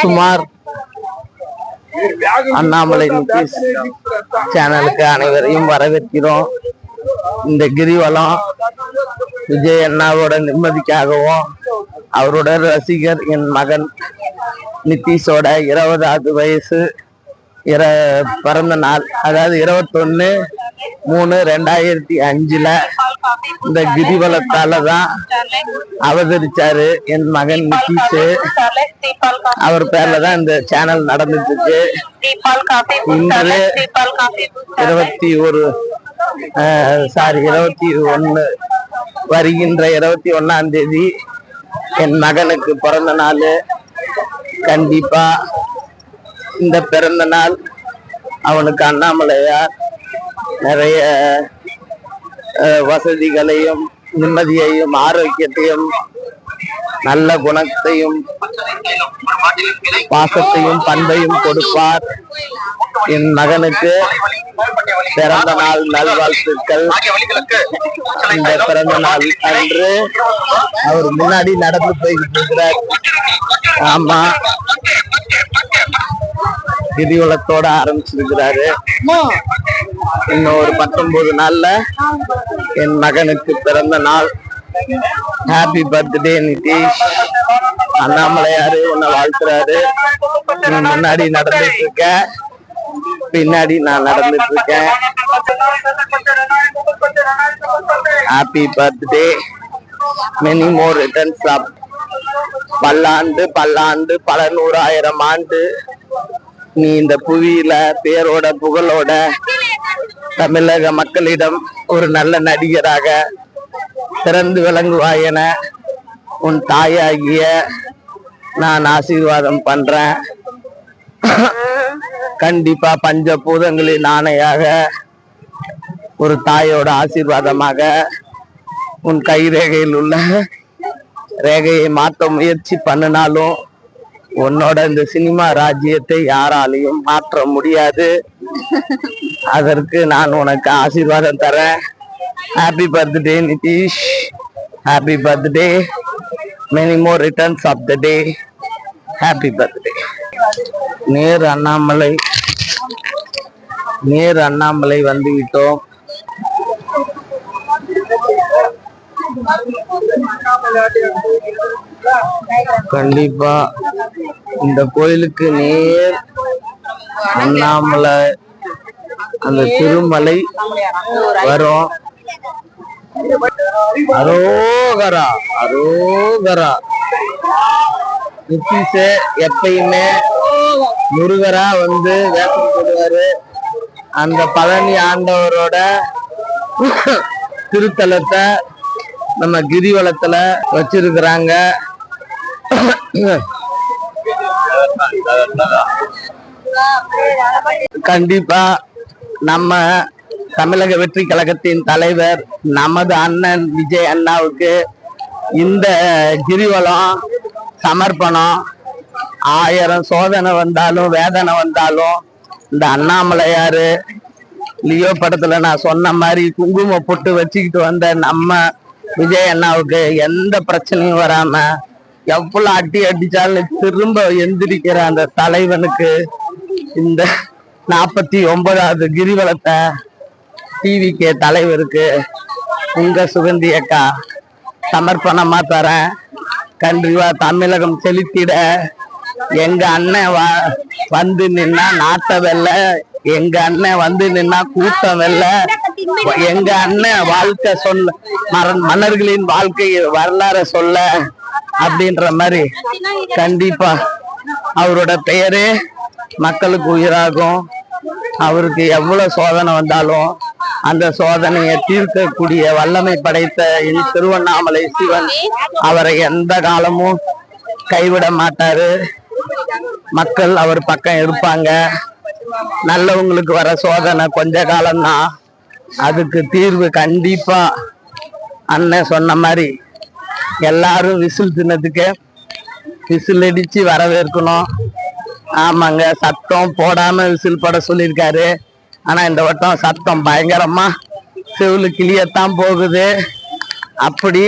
சுமார் அண்ணாமலை நிதிஷ் சேனலுக்கு அனைவரையும் வரவேற்கிறோம். இந்த கிரிவலம் விஜய் அண்ணாவோட நிம்மதிக்காகவும் அவரோட ரசிகர் என் மகன் நிதிஷோட 20வது வயசு பிறந்த நாள், அதாவது 21/3/2005 இந்த கிரிவலத்தாலதான் அவதரிச்சாரு என் மகன் நிதிஷ். அவர் பேர்ல தான் இந்த சேனல் நடந்துட்டு இருக்கு. இன்று 21 வருகின்ற 21ஆம் தேதி என் மகனுக்கு பிறந்த நாள். கண்டிப்பா இந்த பிறந்த நாள் அவனுக்கு அண்ணாமலையார் நிறைய வசதிகளையும் நிம்மதியையும் ஆரோக்கியத்தையும் நல்ல குணத்தையும் பாசத்தையும் பண்பையும் கொடுப்பார். என் மகனுக்கு பிறந்த நாள் நல்வாழ்த்துக்கள். இந்த பிறந்த நாள் அன்று அவர் முன்னாடி நடந்து போய்கிட்டு இருக்கிறார். ஆமா, கிரிவலத்தோட ஆரம்பிச்சிருக்கிறாரு. இன்னும் ஒரு 19 நாள்ல என் மகனுக்கு பிறந்த நாள். Happy birthday Nitish. அண்ணாமலையாரு உன்னை வாழ்த்துறாரு. நீ முன்னாடி நடந்துட்டு இருக்க, பின்னாடி நான் நடந்துட்டு இருக்கேன். Happy birthday, many more returns of. பல்லாண்டு பல்லாண்டு பல 100,000 ஆண்டு நீ இந்த புவியில பேரோட புகழோட தமிழக மக்களிடம் ஒரு நல்ல நடிகராக சிறந்து விளங்குவாய் என உன் தாயாகிய நான் ஆசீர்வாதம் பண்றேன். கண்டிப்பா பஞ்சபூதங்களின் ஆணையாக ஒரு தாயோட ஆசீர்வாதமாக உன் கை ரேகையில் உள்ள ரேகையை மாற்ற முயற்சி பண்ணினாலும் உன்னோட இந்த சினிமா ராஜ்யத்தை யாராலையும் மாற்ற முடியாது. அதற்கு நான் உனக்கு ஆசீர்வாதம் தரேன். Happy birthday Nitish. Happy birthday, many more returns of the day. Happy birthday. நேர் அண்ணாமலை வந்து விட்டோம். கண்டிப்பா இந்த கோயிலுக்கு நேர் அண்ணாமலை அந்த திருமலை வரும். அரோகரா அரோகரா. நிதிஷ் எப்பயுமே முருகரா வந்து வேஷம் போடுவாரு. அந்த பழனி ஆண்டவரோட திருத்தலத்தை நம்ம கிரிவலத்துல வச்சிருக்கிறாங்க. கண்டிப்பா நம்ம தமிழக வெற்றி கழகத்தின் தலைவர் நமது அண்ணன் விஜய் அண்ணாவுக்கு இந்த கிரிவலம் சமர்ப்பணம். 1000 சோதனை வந்தாலும் வேதனை வந்தாலும் இந்த அண்ணாமலையாரு லியோ படத்துல நான் சொன்ன மாதிரி குங்கும பொட்டு வச்சுக்கிட்டு வந்த நம்ம விஜய் அண்ணாவுக்கு எந்த பிரச்சனையும் வராம எவ்வளவு அடிச்சாலும் திரும்ப எந்திரிக்கிற அந்த தலைவனுக்கு இந்த 49வது கிரிவலத்தை டிவிகே தலைவருக்கு உங்க சுகந்தி அக்கா சமர்ப்பணமா தரேன். கண்டிப்பா தமிழகம் செலுத்திட எங்க அண்ணன் வந்து நின்னா நாட்ட வெல்ல, எங்க அண்ணன் வந்து நின்னா கூட்டம் வெல்ல, எங்க அண்ணன் வாழ்க்கை சொல்ல மன்னர்களின் வாழ்க்கை வரலாறு சொல்ல அப்படின்ற மாதிரி கண்டிப்பா அவரோட பெயரே மக்களுக்கு உயிராகும். அவருக்கு எவ்வளவு சோதனை வந்தாலும் அந்த சோதனையை தீர்க்கக்கூடிய வல்லமை படைத்த திருவண்ணாமலை சிவன் அவரை எந்த காலமும் கைவிட மாட்டாரு. மக்கள் அவர் பக்கம் இருப்பாங்க. நல்லவங்களுக்கு வர சோதனை கொஞ்ச காலம்தான், அதுக்கு தீர்வு கண்டிப்பா அண்ணன் சொன்ன மாதிரி எல்லாரும் விசில் தின்னதுக்கு விசில் அடிச்சு வரவேற்கணும். ஆமாங்க, சத்தம் போடாம விசில் போட சொல்லியிருக்காரு. ஆனா இந்த வட்டம் சத்தம் பயங்கரமா செவுளு கிளியத்தான் போகுது. அப்படி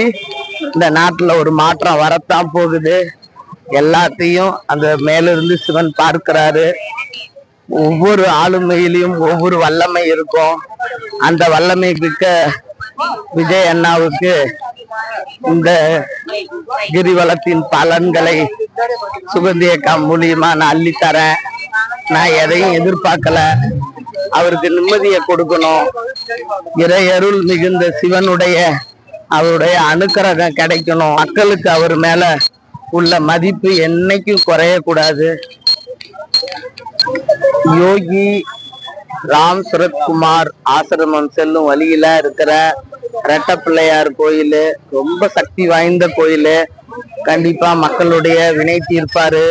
இந்த நாட்டுல ஒரு மாற்றம் வரத்தான் போகுது. எல்லாத்தையும் அந்த மேலிருந்து சிவன் பார்க்கிறாரு. ஒவ்வொரு ஆளுமையிலையும் ஒவ்வொரு வல்லமை இருக்கும். அந்த வல்லமை மிக்க விஜய் அண்ணாவுக்கு இந்த கிரிவலத்தின் பலன்களை சுகந்தி அக்கா மூலியமா நான் அள்ளித்தரேன். நான் எதையும் எதிர்பார்க்கல. அவருக்கு நிம்மதியை கொடுக்கணும். இறையருள் மிகுந்த சிவனுடைய அவருடைய அனுக்கிரகம் கிடைக்கணும். மக்களுக்கு அவர் மேல உள்ள மதிப்பு என்னைக்கும் குறையக்கூடாது. யோகி ராம் சரத்குமார் ஆசிரமம் செல்லும் வழியில இருக்கிற ரெட்டப்பிள்ளையார் கோயில் ரொம்ப சக்தி வாய்ந்த கோயில். கண்டிப்பா மக்களுடைய வினை தீர்ப்பாரு.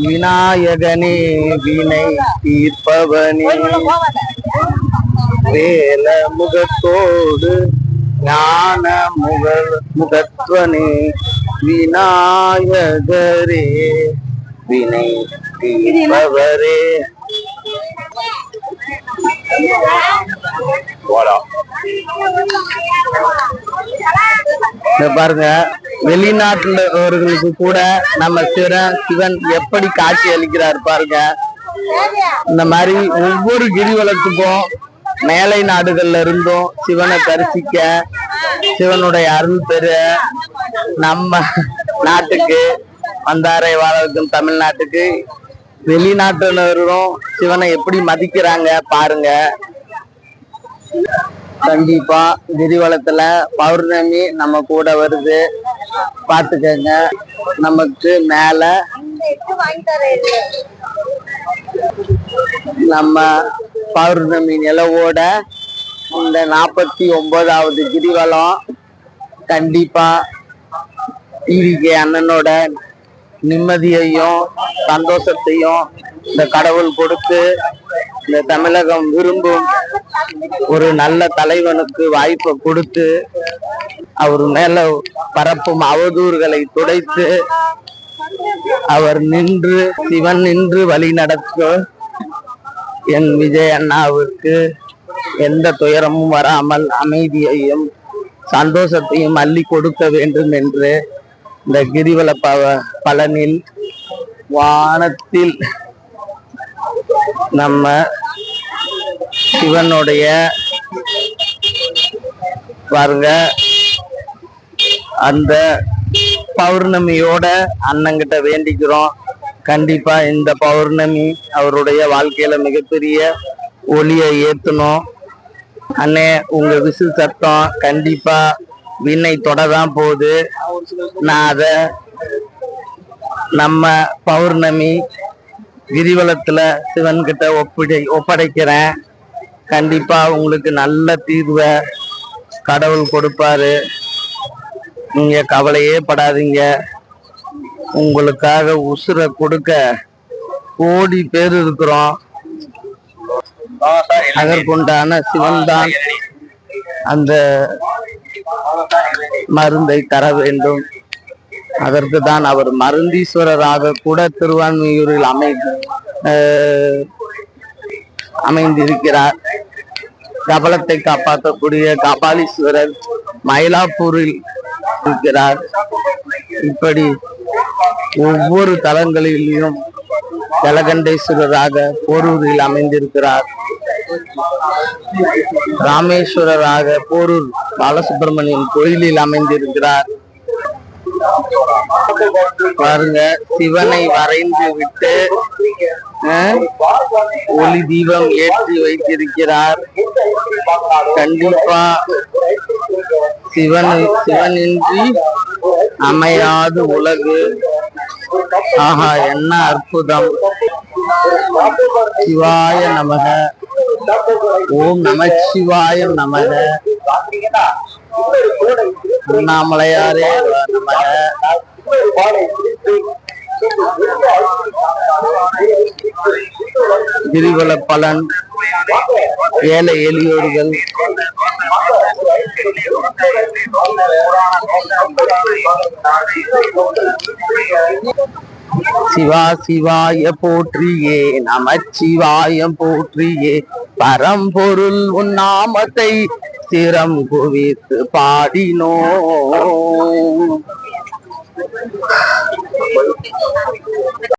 விநாயகனே வினை தீர்ப்பவனே வேல முகத்தோடு ஞான முகத்வனே விநாயகரே வினை தீர்ப்பவரே. பாருங்க, வெளிநாட்டுலவர்களுக்கு கூட நம்ம சிவன் எப்படி காட்சி அளிக்கிறார் பாருங்க. இந்த மாதிரி ஒவ்வொரு கிரிவலத்துக்கும் மேலை நாடுகள்ல இருந்தும் சிவனை தரிசிக்க, சிவனுடைய அருள் பெற நம்ம நாட்டுக்கு வந்தாரை வாழக்கும் தமிழ்நாட்டுக்கு வெளிநாட்டினரும் சிவனை எப்படி மதிக்கிறாங்க பாருங்க. கண்டிப்பா கிரிவலத்துல பௌர்ணமி நம்ம கூட வருது, பாத்துக்கங்க. நமக்கு மேல நம்ம பௌர்ணமி நிலவோட இந்த 49வது கிரிவலம் கண்டிப்பா டிவிகே அண்ணனோட நிம்மதியையும் சந்தோஷத்தையும் இந்த கடவுள் கொடுத்து, இந்த தமிழகம் விரும்பும் ஒரு நல்ல தலைவனுக்கு வாய்ப்பை கொடுத்து, அவர் மேல பரப்பும் அவதூறுகளை துடைத்து, அவர் நின்று சிவன் நின்று வழி நடத்தும் என் விஜய் அண்ணாவிற்கு எந்த துயரமும் வராமல் அமைதியையும் சந்தோஷத்தையும் அள்ளி கொடுக்க வேண்டும் என்று இந்த கிரிவல பலனில் வானத்தில் நம்ம சிவனுடைய பாருங்க அந்த பௌர்ணமியோட அண்ணங்கிட்ட வேண்டிக்கிறோம். கண்டிப்பா இந்த பௌர்ணமி அவருடைய வாழ்க்கையில மிகப்பெரிய ஒளியை ஏத்தணும். அண்ணே, உங்க விசில் சத்தம் கண்டிப்பா விண்ணை தொடதான் போகுது. நான் அத நம்ம பௌர்ணமி கிரிவலத்துல சிவன் கிட்ட ஒப்படைக்கிறேன். கண்டிப்பா உங்களுக்கு நல்ல தீர்வை கடவுள் கொடுப்பாரு. நீங்க கவலையே படாதீங்க. உங்களுக்காக உசுரை கொடுக்க கோடி பேர் இருக்கிறோம். அதற்குண்டான சிவன் தான் அந்த மருந்தை தர வேண்டும். அதற்கு தான் அவர் மருந்தீஸ்வரராக கூட திருவான்மியூரில் அமைந்திருக்கிறார். கபலத்தை காப்பாற்றக்கூடிய கபாலீஸ்வரர் மயிலாப்பூரில் இருக்கிறார். இப்படி ஒவ்வொரு தலங்களிலும் ஜலகண்டேஸ்வரராக போரூரில் அமைந்திருக்கிறார். ராமேஸ்வரராக போரூர் பாலசுப்பிரமணியன் கோயிலில் அமைந்திருக்கிறார். பாருங்க, சிவனை வரைந்து விட்டு ஒளி தீபம் ஏற்றி வைத்திருக்கிறார். கண்டிப்பா சிவனின்றி அமையாது உலகு. ஆஹா, என்ன அற்புதம்! சிவாய நமக. ஓம் நமச்சிவாய நமக. அண்ணாமலையாரே நமக. கிரிவல பலன் ஏழை எளியோர்கள் சிவா சிவாய போற்றியே, நமச்சிவாயம் போற்றியே, பரம்பொருள் உன்னாமத்தை சிரம் குவித்து பாடினோ.